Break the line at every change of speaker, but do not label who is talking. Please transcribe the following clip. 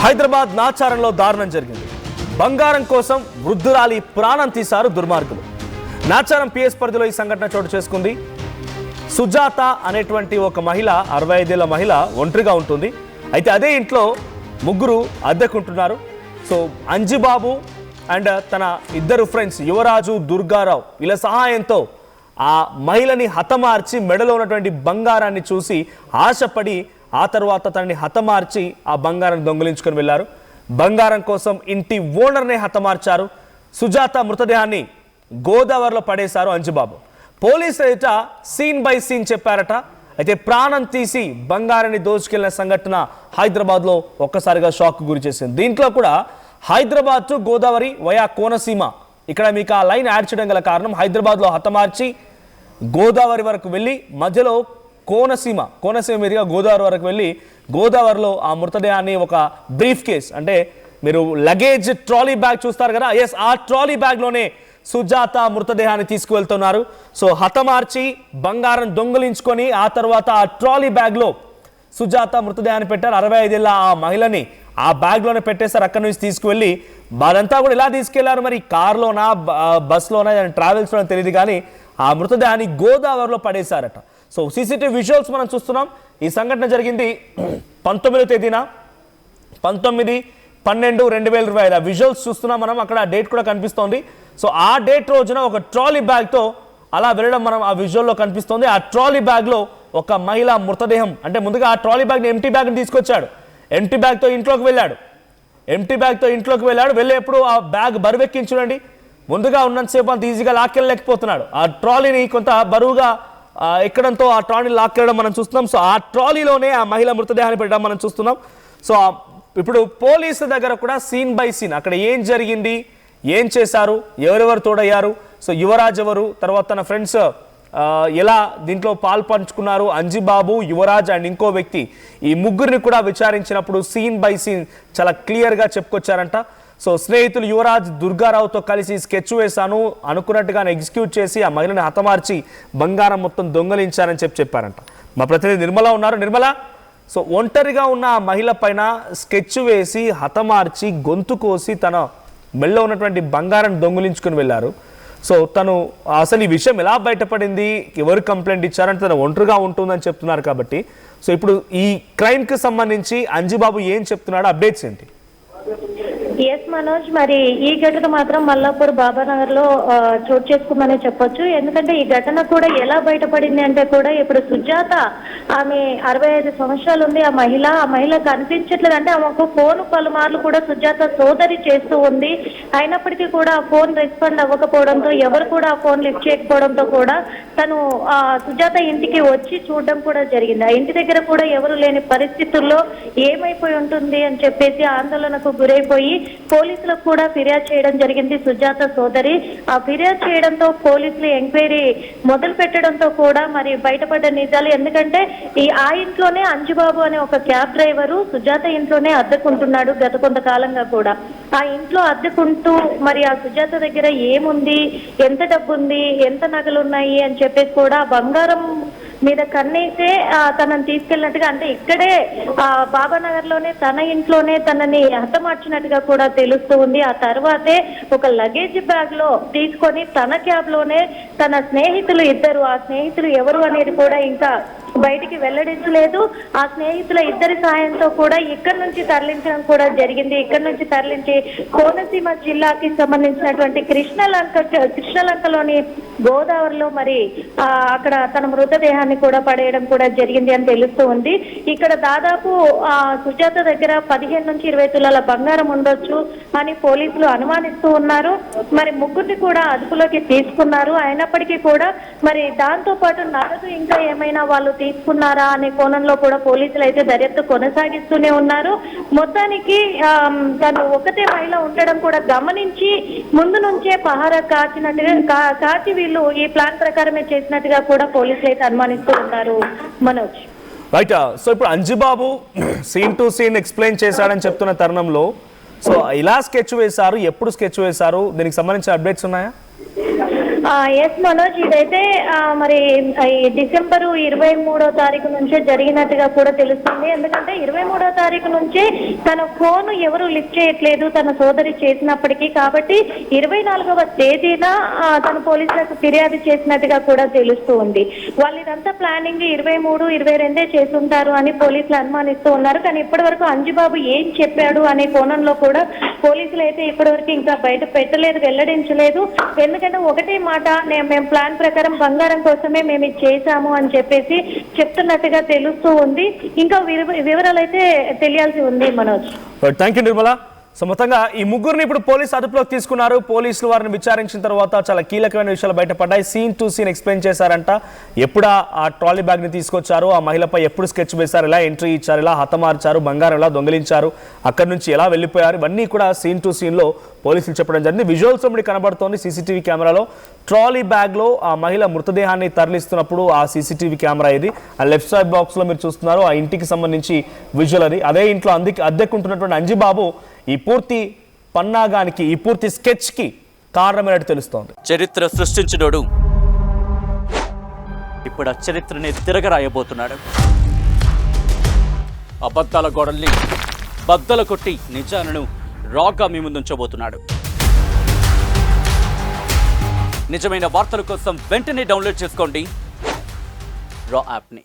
హైదరాబాద్ నాచారంలో దారుణం జరిగింది. బంగారం కోసం వృద్ధురాలి ప్రాణం తీశారు దుర్మార్గులు. నాచారం పిఎస్ పరిధిలో ఈ సంఘటన చోటు చేసుకుంది. సుజాత అనేటువంటి ఒక మహిళ, 65 ఏళ్ల మహిళ ఒంటరిగా ఉంటుంది. అయితే అదే ఇంట్లో ముగ్గురు అద్దెకుంటున్నారు. సో అంజిబాబు అండ్ తన ఇద్దరు ఫ్రెండ్స్ యువరాజు, దుర్గారావు వీళ్ళ సహాయంతో ఆ మహిళని హతమార్చి మెడలో ఉన్నటువంటి బంగారాన్ని చూసి ఆశపడి ఆ తర్వాత తనని హతమార్చి ఆ బంగారాన్ని దొంగిలించుకొని వెళ్ళారు. బంగారం కోసం ఇంటి ఓనర్నే హతమార్చారు. సుజాత మృతదేహాన్ని గోదావరిలో పడేశారు అంజిబాబు. పోలీసులు ఎదుట సీన్ బై సీన్ చెప్పారట. అయితే ప్రాణం తీసి బంగారాన్ని దోచుకెళ్లిన సంఘటన హైదరాబాద్లో ఒక్కసారిగా షాక్ గురి చేసింది. దీంట్లో కూడా హైదరాబాద్ టు గోదావరి వయా కోనసీమ, ఇక్కడ మీకు ఆ లైన్ యాడ్ చేయడం గల కారణం హైదరాబాద్లో హతమార్చి గోదావరి వరకు వెళ్ళి మధ్యలో కోనసీమ మీదుగా గోదావరి వరకు వెళ్ళి గోదావరిలో ఆ మృతదేహాన్ని ఒక బ్రీఫ్ కేస్, అంటే మీరు లగేజ్ ట్రాలీ బ్యాగ్ చూస్తారు కదా, ఎస్ ఆ ట్రాలీ బ్యాగ్లోనే సుజాత మృతదేహాన్ని తీసుకువెళ్తున్నారు. సో హతమార్చి బంగారం దొంగిలించుకొని ఆ తర్వాత ఆ ట్రాలీ బ్యాగ్లో సుజాత మృతదేహాన్ని పెట్టారు. 65 ఏళ్ళ ఆ మహిళని ఆ బ్యాగ్లోనే పెట్టేశారు. అక్కడి నుంచి తీసుకువెళ్ళి వాళ్ళంతా కూడా ఇలా తీసుకెళ్లారు, మరి కార్లోనా బస్లోనా ట్రావెల్స్లోనా తెలియదు, కానీ ఆ మృతదేహాన్ని గోదావరిలో పడేశారట. సో సీసీటీవీ విజువల్స్ మనం చూస్తున్నాం. ఈ సంఘటన జరిగింది 19వ తేదీన 19/12/2020 విజువల్స్ చూస్తున్నాం మనం. అక్కడ డేట్ కూడా కనిపిస్తోంది. సో ఆ డేట్ రోజున ఒక ట్రాలీ బ్యాగ్తో అలా వెళ్ళడం మనం ఆ విజువల్లో కనిపిస్తోంది. ఆ ట్రాలీ బ్యాగ్లో ఒక మహిళ మృతదేహం, అంటే ముందుగా ఆ ట్రాలీ బ్యాగ్ని ఎంటీ బ్యాగ్ని తీసుకొచ్చాడు. ఎంటీ బ్యాగ్తో ఇంట్లోకి వెళ్ళాడు. వెళ్ళేప్పుడు ఆ బ్యాగ్ బరువెక్కించి చూడండి, ముందుగా ఉన్నంతసేపు అంత ఈజీగా లాక్కెళ్ళలేకపోతున్నాడు. ఆ ట్రాలీని కొంత బరువుగా ఎక్కడంతో ఆ ట్రాలీ లాక్కెళ్ళడం మనం చూస్తున్నాం. సో ఆ ట్రాలీలోనే ఆ మహిళ మృతదేహాన్ని పెట్టడం మనం చూస్తున్నాం. సో ఇప్పుడు పోలీసుల దగ్గర కూడా సీన్ బై సీన్ అక్కడ ఏం జరిగింది, ఏం చేశారు, ఎవరెవరు తోడయ్యారు, సో యువరాజ్ ఎవరు, తర్వాత తన ఫ్రెండ్స్ ఎలా దీంట్లో పాల్పంచుకున్నారు, అంజిబాబు, యువరాజ్ అండ్ ఇంకో వ్యక్తి, ఈ ముగ్గురిని కూడా విచారించినప్పుడు సీన్ బై సీన్ చాలా క్లియర్గా చెప్పుకొచ్చారంట. సో స్నేహితులు యువరాజ్, దుర్గారావుతో కలిసి స్కెచ్ వేశాను, అనుకున్నట్టుగానే ఎగ్జిక్యూట్ చేసి ఆ మహిళని హతమార్చి బంగారం మొత్తం దొంగలించారని చెప్పారంట. మా ప్రతినిధి నిర్మల ఉన్నారు. నిర్మల, సో ఒంటరిగా ఉన్న ఆ మహిళ పైన స్కెచ్ వేసి హతమార్చి గొంతు కోసి తన మెళ్ళలో ఉన్నటువంటి బంగారం దొంగిలించుకుని వెళ్ళారు. సో తను అసలు ఈ విషయం ఎలా బయటపడింది, ఎవరు కంప్లైంట్ ఇచ్చారంటే తను ఒంటరిగా ఉంటుందని చెప్తున్నారు కాబట్టి, సో ఇప్పుడు ఈ క్రైమ్కి సంబంధించి అంజిబాబు ఏం చెప్తున్నాడో అప్డేట్స్ ఏంటి?
ఎస్ మనోజ్, మరి ఈ ఘటన మాత్రం మల్లాపూర్ బాబానగర్ లో చోటు చేసుకుందనే చెప్పొచ్చు. ఎందుకంటే ఈ ఘటన కూడా ఎలా బయటపడింది అంటే కూడా ఇప్పుడు సుజాత, ఆమె 65 సంవత్సరాలు ఉంది. ఆ మహిళ కనిపించట్లేదు. అంటే ఆమెకు ఫోన్ పలుమార్లు కూడా సుజాత సోదరి చేస్తూ ఉంది. అయినప్పటికీ కూడా ఆ ఫోన్ రెస్పాండ్ అవ్వకపోవడంతో, ఎవరు కూడా ఆ ఫోన్ లిఫ్ట్ చేయకపోవడంతో కూడా తను సుజాత ఇంటికి వచ్చి చూడడం కూడా జరిగింది. ఆ ఇంటి దగ్గర కూడా ఎవరు లేని పరిస్థితుల్లో ఏమైపోయి ఉంటుంది అని చెప్పేసి ఆందోళనకు గురైపోయి పోలీసులకు కూడా ఫిర్యాదు చేయడం జరిగింది సుజాత సోదరి. ఆ ఫిర్యాదు చేయడంతో పోలీసులు ఎంక్వైరీ మొదలు పెట్టడంతో కూడా మరి బయటపడ్డ నిజాలు. ఎందుకంటే ఆ ఇంట్లోనే అంజుబాబు అనే ఒక క్యాబ్ డ్రైవరు సుజాత ఇంట్లోనే అద్దెకుంటున్నాడు గత కొంతకాలంగా కూడా. ఆ ఇంట్లో అద్దెకుంటూ మరి ఆ సుజాత దగ్గర ఏముంది, ఎంత డబ్బు ఉంది, ఎంత నగలు ఉన్నాయి అని చెప్పేసి కూడా బంగారం మీద కన్నేసే తనని తీసుకెళ్ళినట్టుగా, అంటే ఇక్కడే బాబానగర్ లోనే తన ఇంట్లోనే తనని హతమార్చినట్టుగా కూడా తెలుస్తూ ఉంది. ఆ తర్వాతే ఒక లగేజ్ బ్యాగ్ లో తీసుకొని తన క్యాబ్ లోనే తన స్నేహితులు ఇద్దరు, ఆ స్నేహితులు ఎవరు అనేది కూడా ఇంకా బయటికి వెల్లడించలేదు. ఆ స్నేహితుల ఇద్దరి సాయంతో కూడా ఇక్కడి నుంచి తరలించడం కూడా జరిగింది. ఇక్కడి నుంచి తరలించి కోనసీమ జిల్లాకి సంబంధించినటువంటి కృష్ణలంకలోని గోదావరిలో మరి అక్కడ తన మృతదేహాన్ని కూడా పడేయడం కూడా జరిగింది అని తెలుస్తూ ఉంది. ఇక్కడ దాదాపు సుజాత దగ్గర 15 నుంచి 20 తులాల బంగారం ఉండొచ్చు అని పోలీసులు అనుమానిస్తూ ఉన్నారు. మరి ముగ్గురిని కూడా అదుపులోకి తీసుకున్నారు. అయినప్పటికీ కూడా మరి దాంతో పాటు నగదు ఇంకా ఏమైనా వాళ్ళు తీసుకున్నారా అనే కోణంలో కూడా పోలీసులు అయితే దర్యాప్తు కొనసాగిస్తూనే ఉన్నారు. మొత్తానికి తను ఒకటే మహిళ ఉండడం కూడా గమనించి ముందు నుంచే పహారా కాచి వీళ్ళు ఈ ప్లాన్ ప్రకారమే చేసినట్టుగా కూడా పోలీసులు అయితే అనుమానిస్తూ ఉన్నారు. మనోజ్,
రైట్. సో ఇప్పుడు Anjibabu scene to scene explain చేశాడని చెప్తున్న తరుణంలో, సో ఇలా స్కెచ్ వేశారు, ఎప్పుడు స్కెచ్ వేశారు, దీనికి సంబంధించిన అప్డేట్స్ ఉన్నాయా?
ఎస్ మనోజ్, ఇదైతే మరి ఈ డిసెంబర్ 23వ తారీఖు నుంచే జరిగినట్టుగా కూడా తెలుస్తుంది. ఎందుకంటే 23వ తారీఖు నుంచే తన ఫోన్ ఎవరు లిఫ్ట్ చేయట్లేదు తన సోదరి చేసినప్పటికీ, కాబట్టి 24వ తేదీన తన పోలీసులకు ఫిర్యాదు చేసినట్టుగా కూడా తెలుస్తూ ఉంది. వాళ్ళు ఇదంతా ప్లానింగ్ 23, 22 చేసుంటారు అని పోలీసులు అనుమానిస్తూ ఉన్నారు. కానీ ఇప్పటి వరకు అంజిబాబు ఏం చెప్పాడు అనే కోణంలో కూడా పోలీసులు అయితే ఇప్పటివరకు ఇంకా బయట పెట్టలేదు, వెల్లడించలేదు. ఎందుకంటే ఒకటే మాట, మేము ప్లాన్ ప్రకారం బంగారం కోసమే మేము ఇది చేశాము అని చెప్పేసి చెప్తున్నట్టుగా తెలుస్తూ ఉంది. ఇంకా వివరాలు అయితే తెలియాల్సి ఉంది Manoj.
Thank you Nirmala. So మొత్తంగా ఈ ముగ్గురిని ఇప్పుడు పోలీసు అదుపులోకి తీసుకున్నారు. పోలీసులు వారిని విచారించిన తర్వాత చాలా కీలకమైన విషయాలు బయటపడ్డాయి. సీన్ టు సీన్ ఎక్స్ప్లెయిన్ చేశారంట. ఎప్పుడు ఆ ట్రాలీ బ్యాగ్ని తీసుకొచ్చారు, ఆ మహిళపై ఎప్పుడు స్కెచ్ వేశారు, ఎలా ఎంట్రీ ఇచ్చారు, ఎలా హతమార్చారు, బంగారం ఎలా దొంగిలించారు, అక్కడి నుంచి ఎలా వెళ్ళిపోయారు, ఇవన్నీ కూడా సీన్ టు సీన్లో పోలీసులు చెప్పడం జరిగింది. విజువల్స్ మనకి కనబడుతోంది సీసీటీవీ కెమెరాలో. ట్రాలీ బ్యాగ్లో ఆ మహిళ మృతదేహాన్ని తరలిస్తున్నప్పుడు ఆ సీసీటీవీ కెమెరా ఇది. ఆ లెఫ్ట్ సైడ్ బాక్స్లో మీరు చూస్తున్నారు ఆ ఇంటికి సంబంధించి విజువల్ అది. అదే ఇంట్లో అద్దెకుంటున్నటువంటి అంజిబాబు ఈ పూర్తి పన్నాగానికి, ఈ పూర్తి స్కెచ్కి కారణమైనట్టు తెలుస్తోంది.
చరిత్ర సృష్టించినోడు ఇప్పుడు ఆ చరిత్రని తిరగరాయబోతున్నాడు. అబద్ధాల గోడల్ని బద్దలు కొట్టి నిజాలను రాగా మీ ముందుంచబోతున్నాడు. నిజమైన వార్తల కోసం వెంటనే డౌన్లోడ్ చేసుకోండి రా యాప్ని.